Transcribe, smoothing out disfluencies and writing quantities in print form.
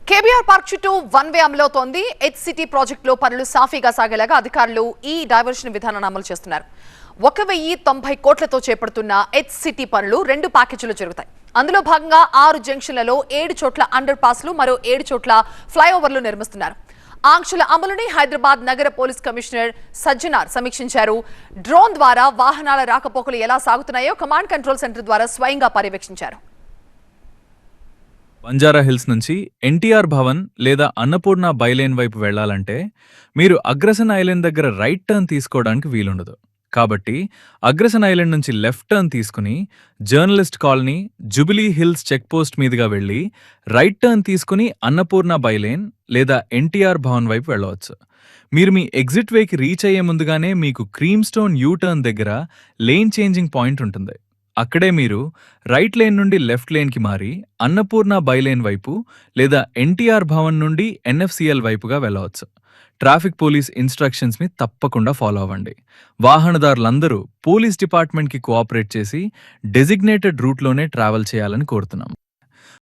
KBR park చుట్టూ one way అమలవుతోంది. HCT ప్రాజెక్టులో పనులు సాఫీగా సాగేలాగా అధికారులు ఈ డైవర్షన్ విధానాన్ని అమలు చేస్తున్నారు. 1,090 కోట్లతో చేపడుతున్న హెచ్సిటీ పనులు 2 ప్యాకేజీలు జరుగుతాయి. అందులో భాగంగా 6 జంక్షన్లలో 7 చోట్ల అండర్ పాస్లు, మరో 7 చోట్ల ఫ్లైఓవర్లు నిర్మిస్తున్నారు. ఆంక్షల అమలుని హైదరాబాద్ నగర పోలీస్ కమిషనర్ సజ్జనార్ సమీక్షించారు. డ్రోన్ ద్వారా వాహనాల రాకపోకలు ఎలా సాగుతున్నాయో కమాండ్ కంట్రోల్ సెంటర్ ద్వారా స్వయంగా పర్యవేక్షించారు. బంజారా హిల్స్ నుంచి ఎన్టీఆర్ భవన్ లేదా అన్నపూర్ణ బైలేన్ వైపు వెళ్లాలంటే మీరు అగ్రసన్ ఐలాండ్ దగ్గర రైట్ టర్న్ తీసుకోవడానికి వీలుండదు. కాబట్టి అగ్రసన్ ఐలాండ్ నుంచి లెఫ్ట్ టర్న్ తీసుకుని journalist colony, Jubilee Hills check post మీదుగా వెళ్లి రైట్ టర్న్ తీసుకుని అన్నపూర్ణ బైలేన్ లేదా ఎన్టీఆర్ భవన్ వైపు వెళ్ళవచ్చు. మీరు మీ ఎగ్జిట్ వేకి రీచ్ అయ్యే ముందుగానే మీకు క్రీమ్ స్టోన్ యూ టర్న్ దగ్గర లేన్ చేంజింగ్ పాయింట్ ఉంటుంది. అక్కడే మీరు రైట్ లేన్ నుండి లెఫ్ట్ లేన్కి మారి అన్నపూర్ణ బైలేన్ వైపు లేదా ఎన్టీఆర్ భవన్ నుండి ఎన్ఎఫ్సిఎల్ వైపుగా వెళ్ళవచ్చు. ట్రాఫిక్ పోలీస్ ఇన్స్ట్రక్షన్స్ని తప్పకుండా ఫాలో అవ్వండి. వాహనదారులందరూ పోలీస్ డిపార్ట్మెంట్కి కోఆపరేట్ చేసి డెసిగ్నేటెడ్ రూట్లోనే ట్రావెల్ చేయాలని కోరుతున్నాం.